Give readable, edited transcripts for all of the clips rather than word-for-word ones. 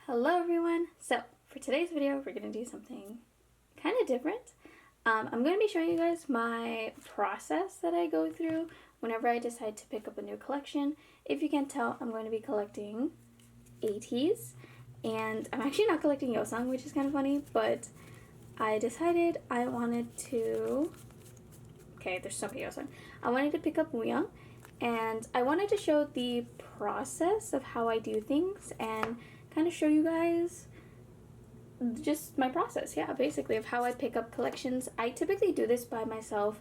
Hello everyone! So for today's video we're going to do something kind of different. I'm going to be showing you guys my process that I go through whenever I decide to pick up a new collection. If you can't tell, I'm going to be collecting ateez, and I'm actually not collecting yesstyle, which is kind of funny, but I decided I wanted to... Okay, there's so many yesstyle. I wanted to pick up Voyage, and I wanted to show the process of how I do things and kind of show you guys just my process, yeah, basically, of how I pick up collections. I typically do this by myself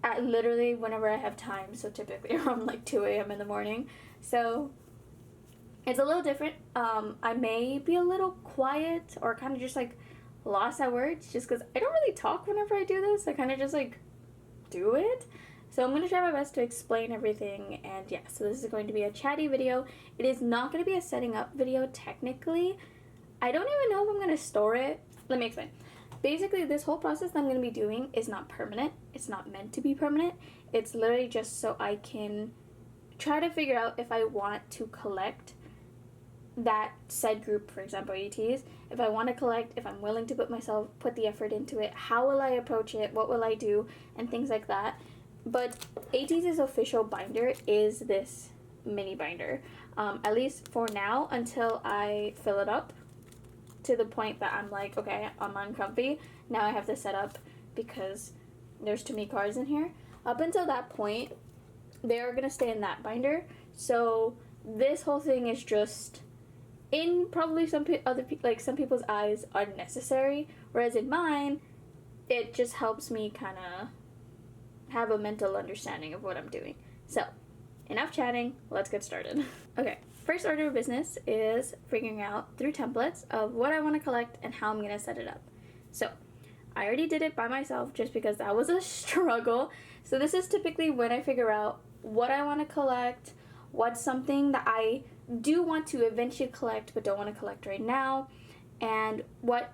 at literally whenever I have time, so typically around like 2 a.m. in the morning. So it's a little different. I may be a little quiet or kind of just like lost at words just because I don't really talk whenever I do this. I kind of just like do it. So I'm going to try my best to explain everything, and yeah, so this is going to be a chatty video. It is not going to be a setting up video technically. I don't even know if I'm going to store it. Let me explain. Basically, this whole process that I'm going to be doing is not permanent. It's not meant to be permanent. It's literally just so I can try to figure out if I want to collect that said group, for example, ateez. If I want to collect, if I'm willing to put the effort into it, how will I approach it, what will I do, and things like that. But ateez's official binder is this mini binder, at least for now, until I fill it up to the point that I'm like, okay, I'm uncomfy. Now I have to set up because there's too many cards in here. Up until that point, they are going to stay in that binder. So this whole thing is just, in probably some people's eyes, unnecessary. Whereas in mine, it just helps me kind of have a mental understanding of what I'm doing. So, enough chatting, let's get started. Okay, first order of business is figuring out through templates of what I want to collect and how I'm going to set it up. So, I already did it by myself just because that was a struggle. So this is typically when I figure out what I want to collect, what's something that I do want to eventually collect but don't want to collect right now, and what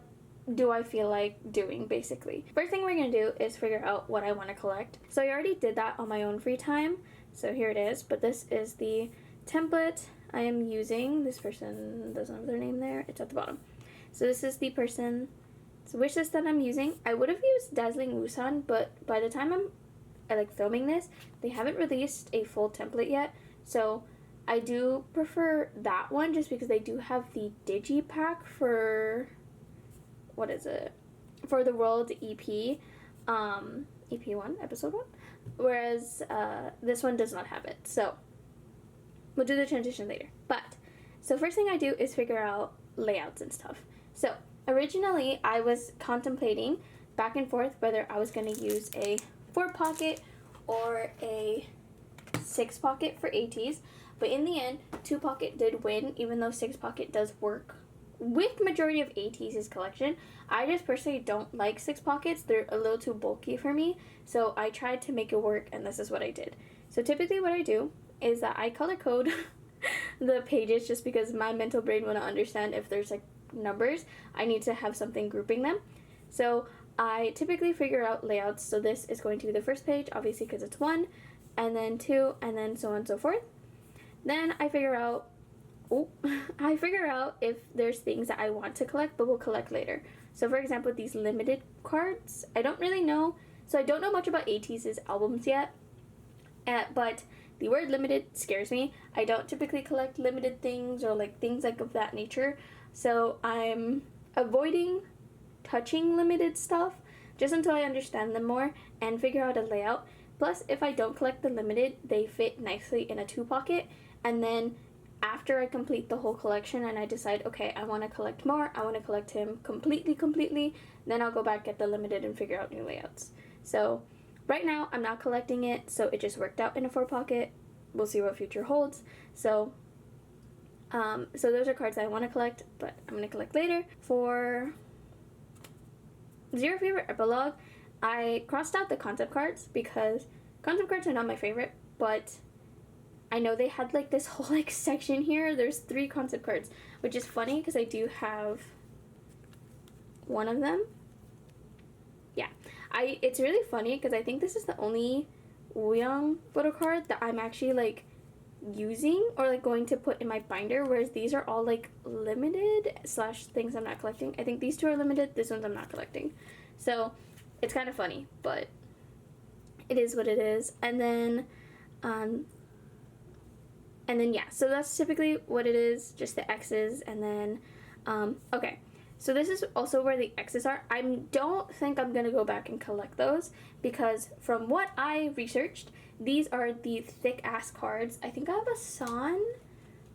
do I feel like doing, basically. First thing we're going to do is figure out what I want to collect. So I already did that on my own free time. So here it is, but this is the template I am using. This person doesn't have their name there. It's at the bottom. So this is the person's wish list that I'm using. I would have used Dazzling Wusan, but by the time I'm filming this, they haven't released a full template yet. So I do prefer that one just because they do have the digipack for... what is it? For the World EP, EP 1, Episode 1, whereas this one does not have it. So we'll do the transition later. But, so first thing I do is figure out layouts and stuff. So originally I was contemplating back and forth whether I was going to use a 4-pocket or a 6-pocket for ateez, but in the end 2-pocket did win, even though 6-pocket does work with majority of ateez's collection. I just personally don't like 6-pockets. They're a little too bulky for me, so I tried to make it work, and this is what I did. So typically what I do is that I color code the pages just because my mental brain will not understand if there's like numbers. I need to have something grouping them. So I typically figure out layouts. So this is going to be the first page, obviously, because it's 1, and then 2, and then so on and so forth. Then I figure out if there's things that I want to collect but will collect later. So for example, these limited cards, I don't really know. So I don't know much about ateez's albums yet, but the word limited scares me. I don't typically collect limited things or like things like of that nature. So I'm avoiding touching limited stuff just until I understand them more and figure out a layout. Plus, if I don't collect the limited, they fit nicely in a 2-pocket, and then after I complete the whole collection and I decide, okay, I want to collect more, I want to collect him completely, then I'll go back, get the limited, and figure out new layouts. So right now I'm not collecting it, so it just worked out in a 4-pocket. We'll see what future holds. So those are cards that I want to collect, but I'm going to collect later. For Zero Favorite Epilogue, I crossed out the concept cards because concept cards are not my favorite, but I know they had like this whole like section here. There's 3 concept cards, which is funny because I do have one of them. Yeah, it's really funny because I think this is the only Wooyoung photo card that I'm actually like using or like going to put in my binder, whereas these are all like limited slash things I'm not collecting. I think these two are limited, this one's I'm not collecting. So it's kind of funny, but it is what it is. And then yeah, so that's typically what it is, just the X's. And then okay, so this is also where the X's are. I don't think I'm gonna go back and collect those, because from what I researched, these are the thick ass cards. I think I have a son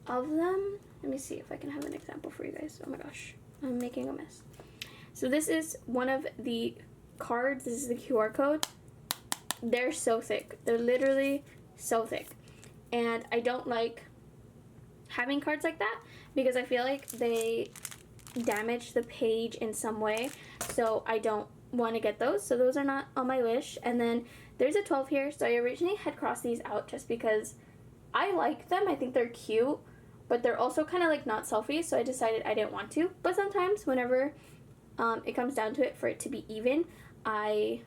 of them. Let me see if I can have an example for you guys. Oh my gosh, I'm making a mess. So this is one of the cards. This is the QR code. They're so thick. They're literally so thick. And I don't like having cards like that because I feel like they damage the page in some way. So I don't want to get those. So those are not on my wish. And then there's a 12 here. So I originally had crossed these out just because I like them. I think they're cute. But they're also kind of like not selfies. So I decided I didn't want to. But sometimes whenever it comes down to it for it to be even, I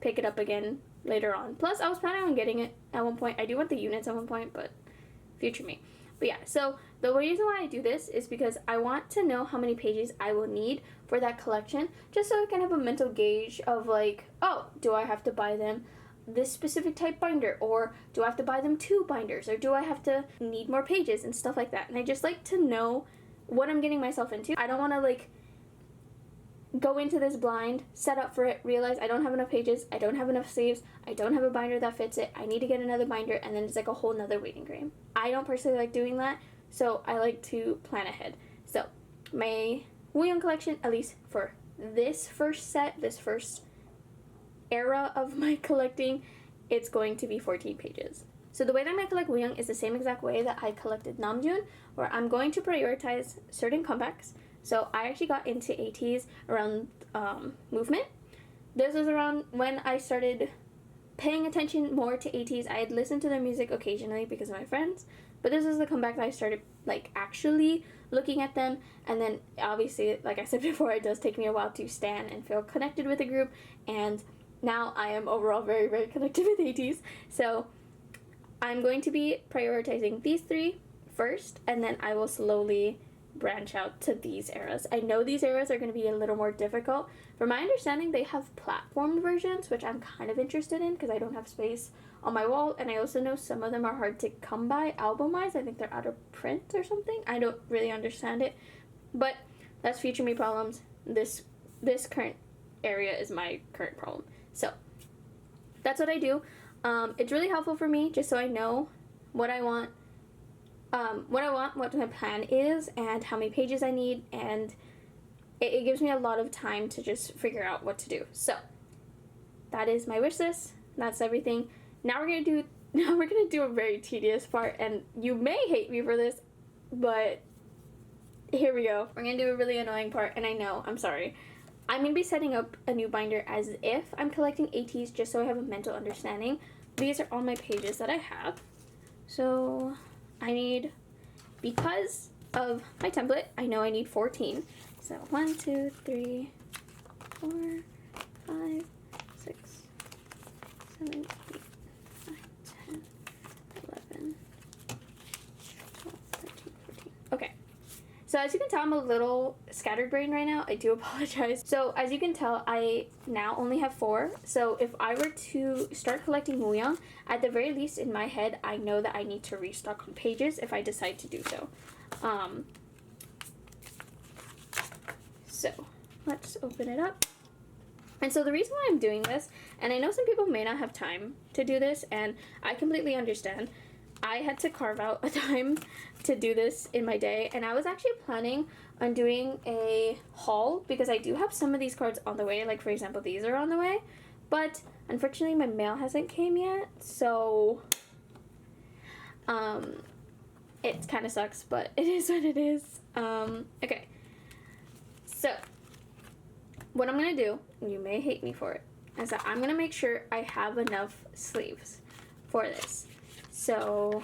pick it up again later on. Plus, I was planning on getting it at one point. I do want the units at one point, but future me. But yeah, so the reason why I do this is because I want to know how many pages I will need for that collection, just so I can have a mental gauge of like, oh, do I have to buy them this specific type binder, or do I have to buy them 2 binders, or do I have to need more pages and stuff like that. And I just like to know what I'm getting myself into. I don't want to like go into this blind, set up for it, realize I don't have enough pages, I don't have enough sleeves, I don't have a binder that fits it, I need to get another binder, and then it's like a whole nother waiting game. I don't personally like doing that, so I like to plan ahead. So my Wooyoung collection, at least for this first set, this first era of my collecting, it's going to be 14 pages. So the way that I'm going to collect Wooyoung is the same exact way that I collected Namjoon, where I'm going to prioritize certain comebacks. So I actually got into ateez around movement. This was around when I started paying attention more to ateez. I had listened to their music occasionally because of my friends, but this was the comeback that I started like actually looking at them. And then obviously, like I said before, it does take me a while to stan and feel connected with the group, and now I am overall very, very connected with ateez. So I'm going to be prioritizing these 3 first, and then I will slowly branch out to these eras. I know these eras are going to be a little more difficult. From my understanding, they have platform versions, which I'm kind of interested in because I don't have space on my wall, and I also know some of them are hard to come by album-wise. I think they're out of print or something. I don't really understand it, but that's future me problems. This current area is my current problem. So that's what I do. It's really helpful for me just so I know what I want, what my plan is, and how many pages I need, and it gives me a lot of time to just figure out what to do. So that is my wish list. That's everything. Now we're gonna do a very tedious part, and you may hate me for this, but here we go. We're gonna do a really annoying part, and I know, I'm sorry. I'm gonna be setting up a new binder as if I'm collecting ateez, just so I have a mental understanding. These are all my pages that I have. So I need, because of my template, I know I need 14. So 1, 2, 3, 4, 5, 6, 7, 8, 9, 10, 11, 12, 13, 14. Okay. So as you can tell, I'm a little scattered brain right now. I do apologize. So as you can tell, I now only have 4. So if I were to start collecting Wooyoung, at the very least in my head, I know that I need to restock on pages if I decide to do so. So let's open it up. And so the reason why I'm doing this, and I know some people may not have time to do this, and I completely understand. I had to carve out a time to do this in my day, and I was actually planning on doing a haul because I do have some of these cards on the way. Like, for example, these are on the way, but unfortunately my mail hasn't came yet, so it kind of sucks, but it is what it is. Okay, so what I'm gonna do, and you may hate me for it, is that I'm gonna make sure I have enough sleeves for this. So,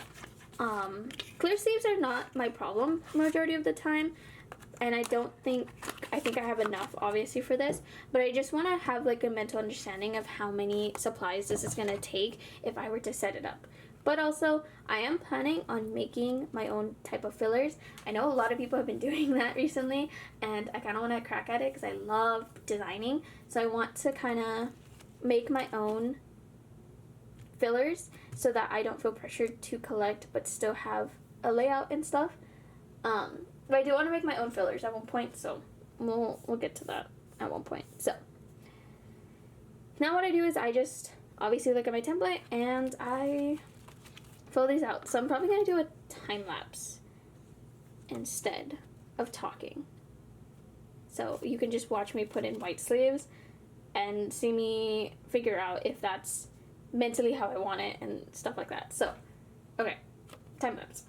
clear sleeves are not my problem majority of the time, and I think I have enough, obviously, for this, but I just want to have, like, a mental understanding of how many supplies this is going to take if I were to set it up. But also, I am planning on making my own type of fillers. I know a lot of people have been doing that recently, and I kind of want to crack at it because I love designing. So I want to kind of make my own fillers so that I don't feel pressured to collect but still have a layout and stuff. But I do want to make my own fillers at one point, so we'll get to that at one point. So now what I do is I just obviously look at my template and I fill these out. So I'm probably going to do a time lapse instead of talking. So you can just watch me put in white sleeves and see me figure out if that's mentally how I want it and stuff like that. So, okay, time lapse.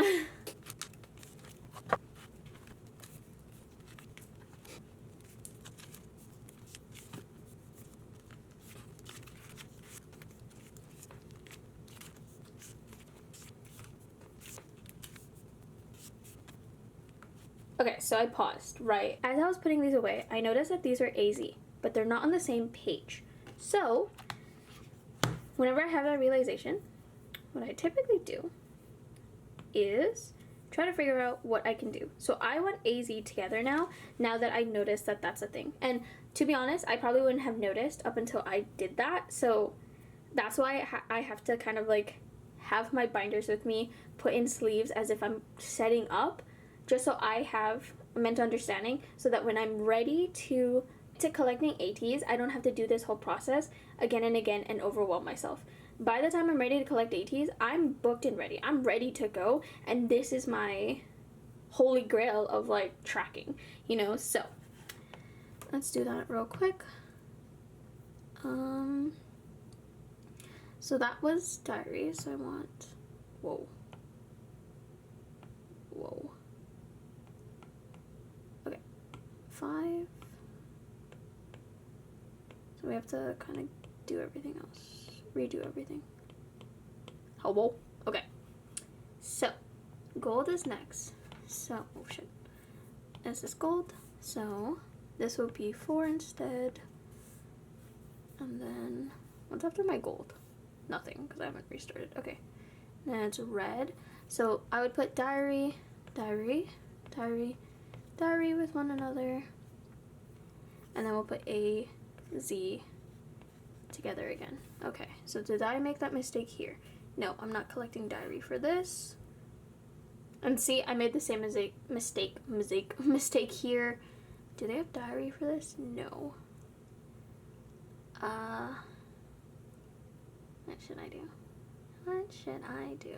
Okay, so I paused, right? As I was putting these away, I noticed that these are AZ, but they're not on the same page. So, whenever I have that realization, what I typically do is try to figure out what I can do. So I want AZ together now that I noticed that that's a thing. And to be honest, I probably wouldn't have noticed up until I did that. So that's why I have to kind of like have my binders with me, put in sleeves as if I'm setting up, just so I have a mental understanding so that when I'm ready to collecting ateez, I don't have to do this whole process again and again and overwhelm myself. By the time I'm ready to collect ateez, I'm booked and ready. I'm ready to go, and this is my holy grail of like tracking, you know? So let's do that real quick. So that was diary, so I want, whoa. Okay, 5. So we have to kind of do everything else, redo everything. Oh, whoa. Okay. So, gold is next. So, oh shit. This is gold. So, this will be 4 instead. And then, what's after my gold? Nothing, because I haven't restarted. Okay. Then it's red. So, I would put diary with one another. And then we'll put A, Z together again. Okay, so did I make that mistake here? No, I'm not collecting diary for this. And see, I made the same mistake here. Do they have diary for this? No. What should I do?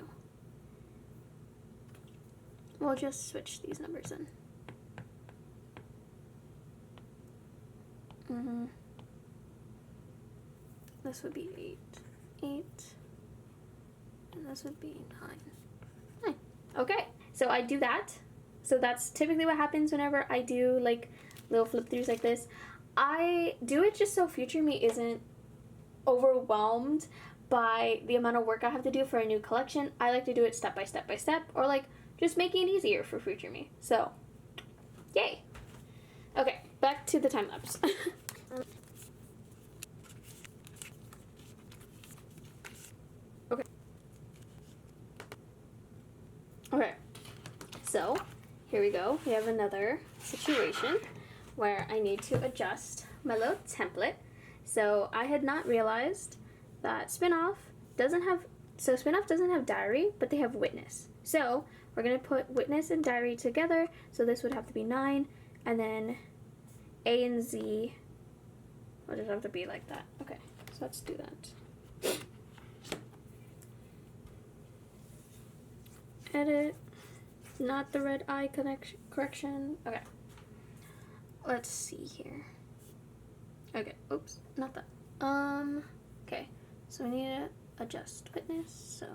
We'll just switch these numbers in. This would be 8, and this would be 9. Okay, so I do that. So that's typically what happens whenever I do like little flip throughs like this. I do it just so future me isn't overwhelmed by the amount of work I have to do for a new collection. I like to do it step by step by step, or like just making it easier for future me. So, yay. Okay, back to the time lapse. Okay, so here we go. We have another situation where I need to adjust my little template. So I had not realized that Spinoff doesn't have diary, but they have witness. So we're going to put witness and diary together. So this would have to be 9, and then A and Z will just have to be like that. Okay, so let's do that. Edit, not the red eye correction. Okay, let's see here. Okay, oops, not that. Okay, so we need to adjust witness, so,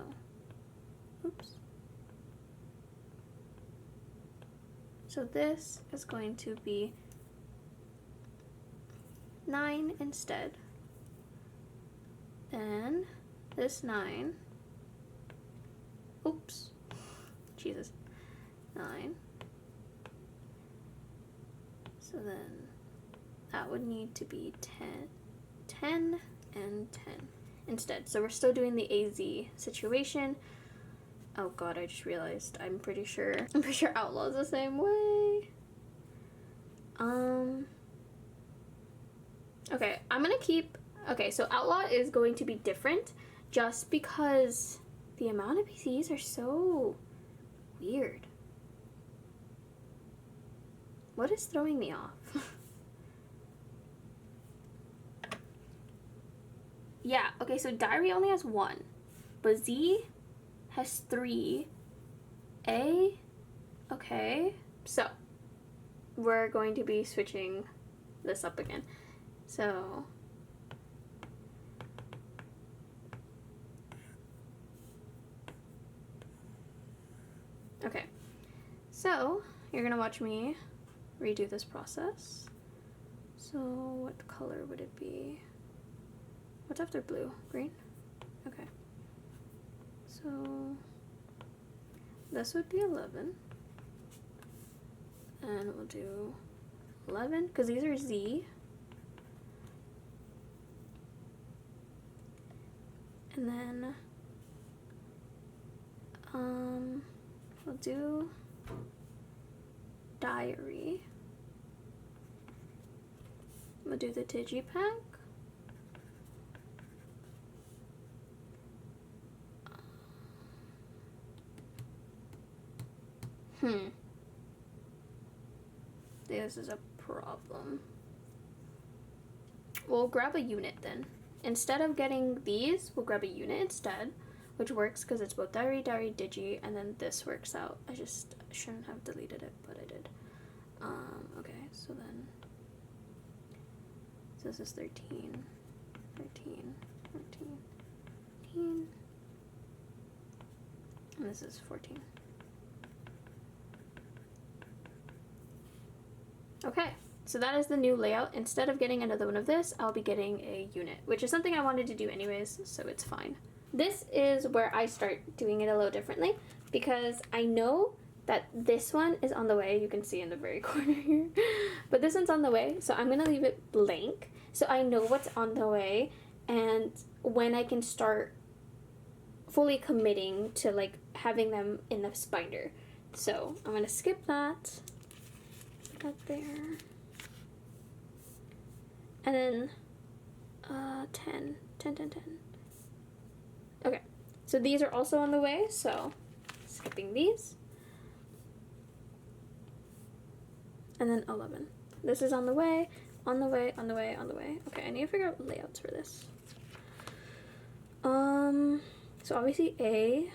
oops. So this is going to be 9 instead. Then this 9, oops, Jesus, 9. So then that would need to be 10 and 10. instead. So we're still doing the AZ situation. Oh god, I just realized I'm pretty sure Outlaw's the same way. Okay, I'm gonna keep, okay, so Outlaw is going to be different just because the amount of PCs are so weird. What is throwing me off? Yeah, okay, so Diary only has 1, but Z has 3. A, okay, so we're going to be switching this up again. So okay, so you're gonna watch me redo this process. So what color would it be? What's after blue? Green? Okay. So this would be 11. And we'll do 11, because these are Z. And then we'll do Diary. We'll do the Digipack. This is a problem. We'll grab a unit then. Instead of getting these, we'll grab a unit instead, which works because it's both Diary, Digi, and then this works out. I just shouldn't have deleted it, but I did. Okay, so then, so this is 13, 13, 14, and this is 14. Okay, so that is the new layout. Instead of getting another one of this, I'll be getting a unit, which is something I wanted to do anyways, so it's fine. This is where I start doing it a little differently, because I know that this one is on the way. You can see in the very corner here, but this one's on the way, so I'm gonna leave it blank so I know what's on the way and when I can start fully committing to like having them in the binder. So I'm gonna skip that. Put that there. And then 10. Okay, so these are also on the way, so skipping these. And then 11. This is on the way, on the way. Okay, I need to figure out layouts for this. So obviously A.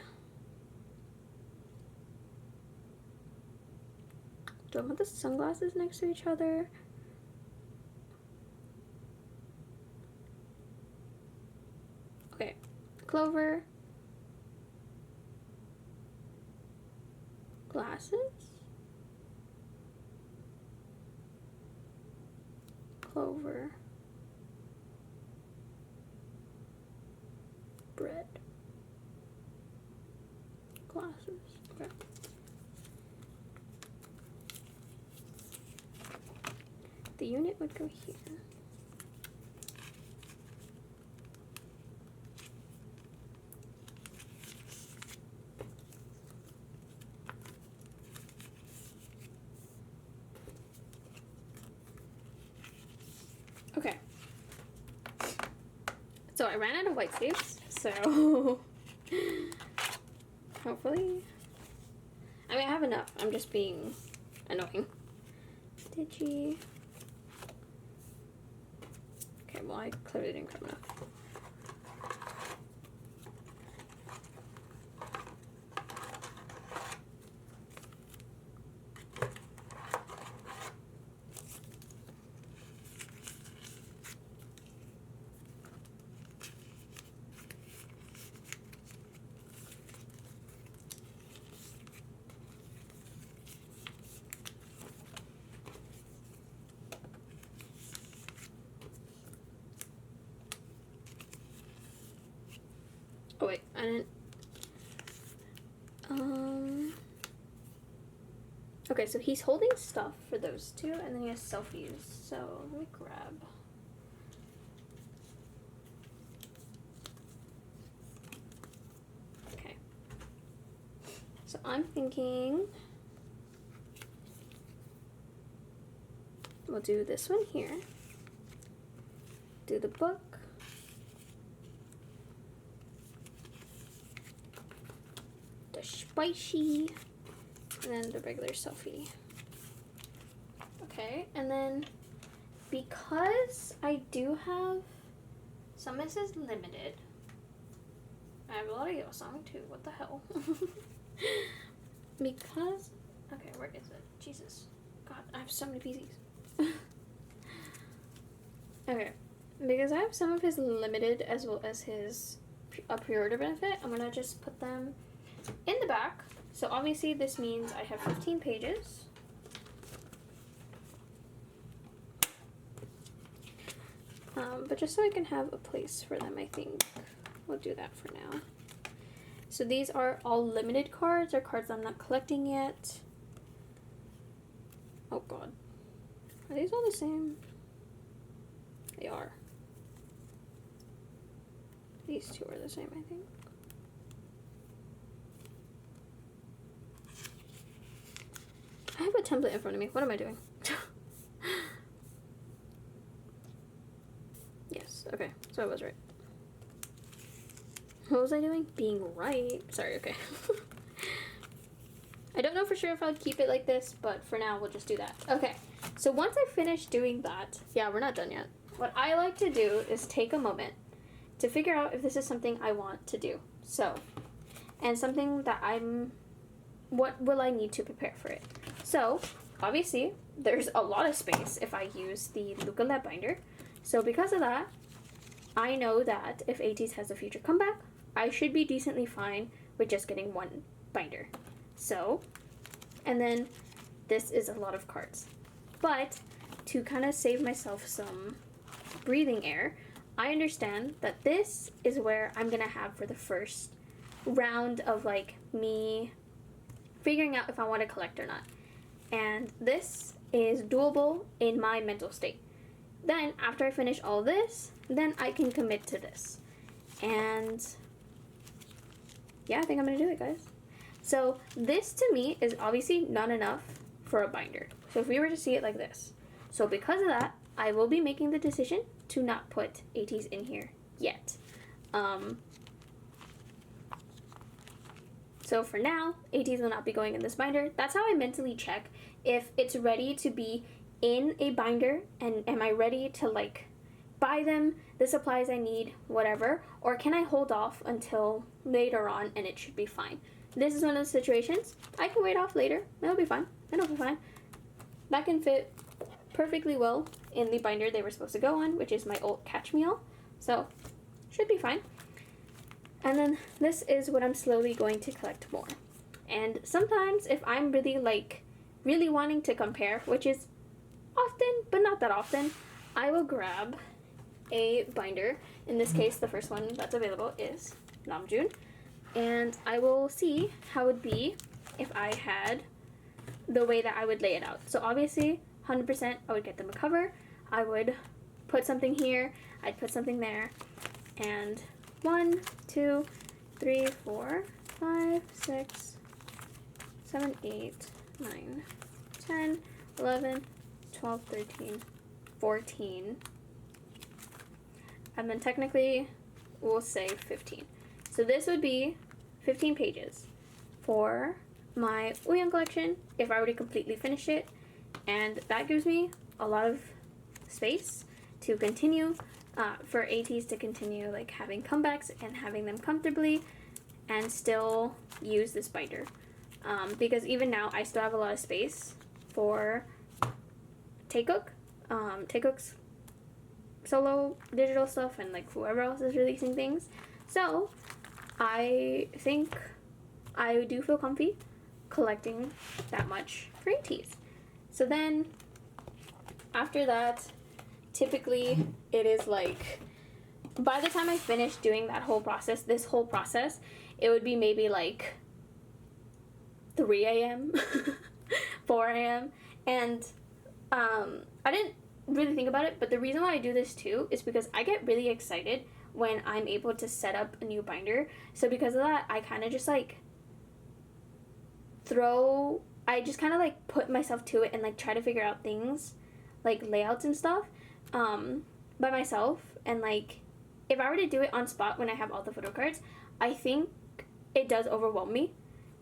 Do I want the sunglasses next to each other? Okay, Clover. Glasses. Clover. Bread. Glasses. Okay. The unit would go here. Okay. So I ran out of white space, so hopefully, I mean I have enough, I'm just being annoying. Digi. Okay, well I clearly didn't grab enough. Oh wait, I didn't. Okay, so he's holding stuff for those two, and then he has selfies. So let me grab. So I'm thinking we'll do this one here. Do the book. The spicy. And then the regular selfie. Okay, and then because I do have some of this is limited. I have a lot of Yo Song too. What the hell? Because okay, where is it? Jesus, God, I have so many PCs. Okay, because I have some of his limited as well as his pre-order benefit, I'm gonna just put them in the back. So obviously this means I have 15 pages. But just so I can have a place for them, I think we'll do that for now. So these are all limited cards, or cards I'm not collecting yet. Oh God. Are these all the same? They are. These two are the same, I think. I have a template in front of me. What am I doing? Yes, okay. So I was right. What was I doing? Being right. Sorry, okay. I don't know for sure if I'll keep it like this, but for now we'll just do that. Okay, so once I finish doing that, yeah, we're not done yet. What I like to do is take a moment to figure out if this is something I want to do. So, and something that what will I need to prepare for it? So, obviously, there's a lot of space if I use the Luca Lab binder. So because of that, I know that if ateez has a future comeback, I should be decently fine with just getting one binder. So, and then this is a lot of cards. But to kind of save myself some breathing air, I understand that this is where I'm going to have for the first round of like me figuring out if I want to collect or not. And this is doable in my mental state. Then after I finish all this, then I can commit to this. And yeah, I think I'm going to do it, guys. So this to me is obviously not enough for a binder. So if we were to see it like this. So because of that, I will be making the decision to not put ateez in here yet. So for now, ateez will not be going in this binder. That's how I mentally check if it's ready to be in a binder and am I ready to like buy them, the supplies I need, whatever, or can I hold off until later on and it should be fine. This is one of those situations I can wait off later. That'll be fine. That'll be fine. That can fit perfectly well in the binder they were supposed to go on, which is my old Catch Me All. So, should be fine. And then this is what I'm slowly going to collect more. And sometimes if I'm really wanting to compare, which is often, but not that often, I will grab a binder. In this case, the first one that's available is Namjoon. And I will see how it would be if I had the way that I would lay it out. So obviously, 100% I would get them a cover. I would put something here, I'd put something there, and 1, 2, 3, 4, 5, 6, 7, 8, 9, 10, 11, 12, 13, 14, and then technically we'll say 15. So this would be 15 pages for my Uyeon collection if I were to completely finish it, and that gives me a lot of space to continue, for ateez to continue like having comebacks and having them comfortably and still use this binder. Because even now I still have a lot of space for Taekook, Taekook's solo digital stuff and like whoever else is releasing things. So I think I do feel comfy collecting that much for ateez. So then after that, typically it is like by the time I finish doing that whole process, this whole process, it would be maybe like 3 a.m. 4 a.m. And I didn't really think about it, but the reason why I do this too is because I get really excited when I'm able to set up a new binder. So because of that, I kind of just like I just kind of like put myself to it and like try to figure out things like layouts and stuff by myself. And like if I were to do it on spot when I have all the photo cards, I think it does overwhelm me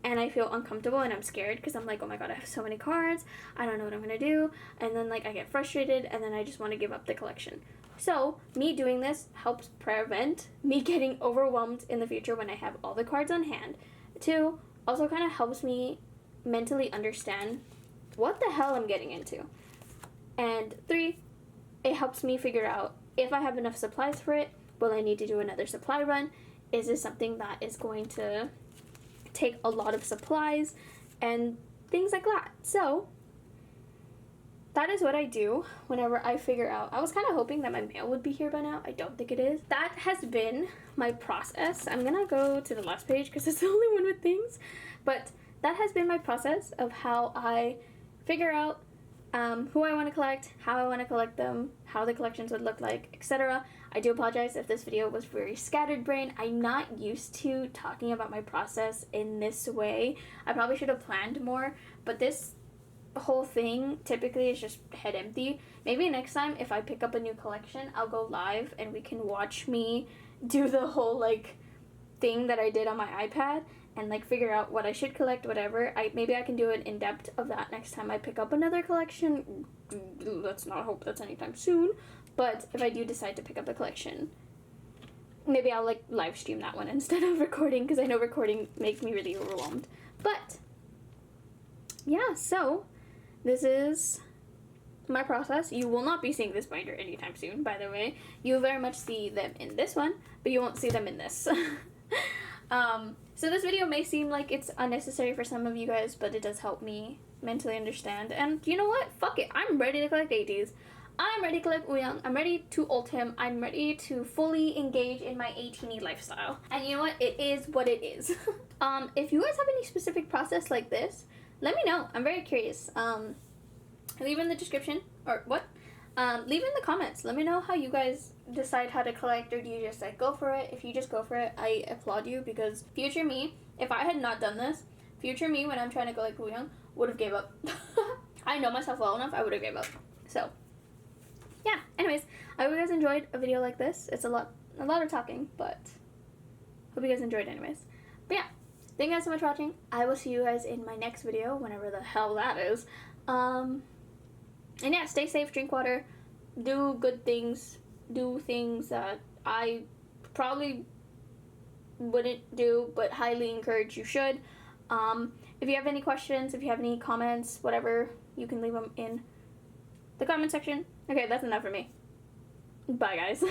and I feel uncomfortable and I'm scared because I'm like, oh my god, I have so many cards, I don't know what I'm gonna do, and then like I get frustrated and then I just want to give up the collection. So me doing this helps prevent me getting overwhelmed in the future when I have all the cards on hand. 2, also kind of helps me mentally understand what the hell I'm getting into. And 3, it helps me figure out if I have enough supplies for it. Will I need to do another supply run? Is this something that is going to take a lot of supplies and things like that? So that is what I do whenever I figure out. I was kind of hoping that my mail would be here by now. I don't think it is. That has been my process. I'm gonna go to the last page because it's the only one with things. But that has been my process of how I figure out who I want to collect, how I want to collect them, how the collections would look like, etc. I do apologize if this video was very scattered brain. I'm not used to talking about my process in this way. I probably should have planned more, but this whole thing typically is just head empty. Maybe next time if I pick up a new collection, I'll go live and we can watch me do the whole like thing that I did on my iPad and like figure out what I should collect, whatever. Maybe I can do an in-depth of that next time I pick up another collection. Let's not hope that's anytime soon. But if I do decide to pick up a collection, maybe I'll like live stream that one instead of recording, because I know recording makes me really overwhelmed. But yeah, so this is my process. You will not be seeing this binder anytime soon, by the way. You'll very much see them in this one, but you won't see them in this. So this video may seem like it's unnecessary for some of you guys, but it does help me mentally understand. And you know what? Fuck it. I'm ready to collect ateez. I'm ready to collect Uyang. I'm ready to ult him. I'm ready to fully engage in my 18 lifestyle. And you know what? It is what it is. If you guys have any specific process like this, let me know. I'm very curious. Leave in the description, or what? Leave in the comments. Let me know how you guys decide how to collect, or do you just like go for it? If you just go for it, I applaud you, because future me, if I had not done this, future me when I'm trying to collect Uyang would have gave up. I know myself well enough, I would have gave up. So yeah, anyways, I hope you guys enjoyed a video like this. It's a lot of talking, but hope you guys enjoyed anyways. But yeah, thank you guys so much for watching. I will see you guys in my next video, whenever the hell that is. And yeah, stay safe, drink water, do good things, do things that I probably wouldn't do, but highly encourage you should. If you have any questions, if you have any comments, whatever, you can leave them in the comment section. Okay, that's enough for me. Bye, guys.